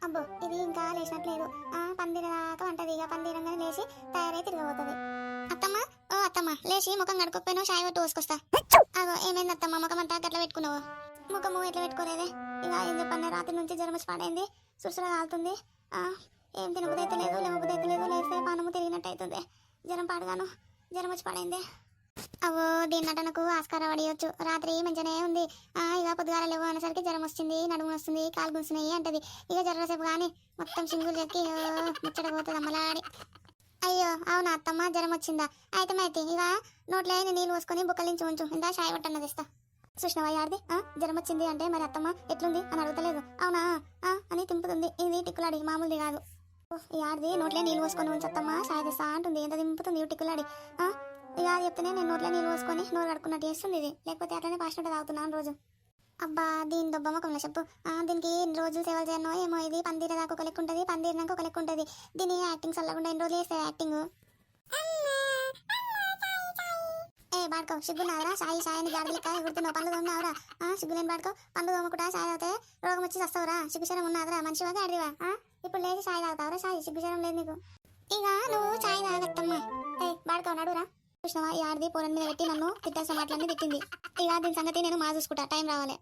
అబ్బో ఇది ఇంకా లేచినట్లేదు. పందిరి దాకా వంటది. ఇక పందిరంగానే లేచి తయారై తిరగబోతుంది. అత్తమ్మ, ఓ అత్తమ్మ, లేచి ముఖం కడుక్కోపోయినా షాయి పట్టు పోసుకొస్తా. అగో ఏమైంది అత్తమ్మ, ముఖం అంతా గట్ల పెట్టుకున్నావు? ముఖము ఎట్లా పెట్టుకోలేదే. ఇక ఏం చెప్పండి, రాత్రి నుంచి జ్వరం వచ్చి పాడైంది. సురుసుగా కాలుతుంది. ఏం తినబుదైతే లేదు, లేవబుదైతే లేదు. లేస్తే పానము తిరిగినట్టు అవుతుంది. జ్వరం పాడగాను, జ్వరం వచ్చి పాడైంది. అవో దీని నటనకు ఆస్కారం పడియొచ్చు. రాత్రి మంచిగానే ఉంది. ఇక పొద్దుగాల లేవు అనేసరికి జ్వరం వస్తుంది, నడుము వస్తుంది, కాలు గుంస్తున్నాయి అంటది. ఇక జ్వరం సేపు కానీ మొత్తం సింగులు చెక్కి ముచ్చటపోతుంది అమ్మలాడి. అయ్యో అవునా అత్తమ్మ, జ్వరం వచ్చిందా? అయితే ఇక నోట్లో నీళ్ళు పోసుకొని బుక్కల నుంచి ఉంచు. ఇందా షాయి పట్టన్నది ఇస్తా. చూసినవా యాడిది? జ్వరం వచ్చింది అంటే మరి అత్తమ్మ ఎట్లుంది అని అడుగుతలేదు. అవునా అని తింపుతుంది. ఇది టిక్కులాడి, మామూలుది కాదు. ఈ ఆడిది నోట్లే నీళ్ళు పోసుకొని ఉంచత్తమ్మ షాయి తెస్తా అంటుంది. ఎంత దింపుతుంది టిక్కులాడి. ఇక అది చెప్తేనే నేను నోట్లో నీళ్ళు పోసుకొని నోరు కడుక్కున్నట్టు చేస్తుంది ఇది. లేకపోతే అట్లనే పాసినట్టు తాగుతున్నాను రోజు. అబ్బా దీని దొబ్బమ్మకంలో చెప్పు. దీనికి ఎన్ని రోజులు సేవలు చేయనో ఏమో. ఇది పందిరి దాకా ఒక లెక్క ఉంటుంది, పందిరినాక ఒక లెక్క ఉంటుంది. దీని యాక్టింగ్ చల్లకుండా ఎన్ని రోజులు చేస్తే యాక్టింగ్. ఏ బాడుకో, సిగ్గున్నావురా? సాయి సాయని గాడి లెక్క ఎగురుతున్నావు. పండ్లు తోమినావురా? సిగ్గులేని బాడుకో, పండ్లు తోమకుండా సాయి తాగితే రోగం వచ్చి వస్తావురా? సిగ్గుశరం ఉన్నాదురా? మనిషివా గాడివా? ఇప్పుడు లేచి సాయి తాగుతావురా? సాయి సిగ్గుశరం లేదు నీకు. ఇక నువ్వు చాయ్ తాగత్తమ్మా. ఏ బాడుకో నడురా. చూసినవా ఈ ఆడిది పోరని మీద పెట్టి నన్ను తిట్టాల్సిన మాటలన్నీ తిట్టింది. ఇక దీని సంగతి నేను చూసుకుంటా, టైం రావాలి.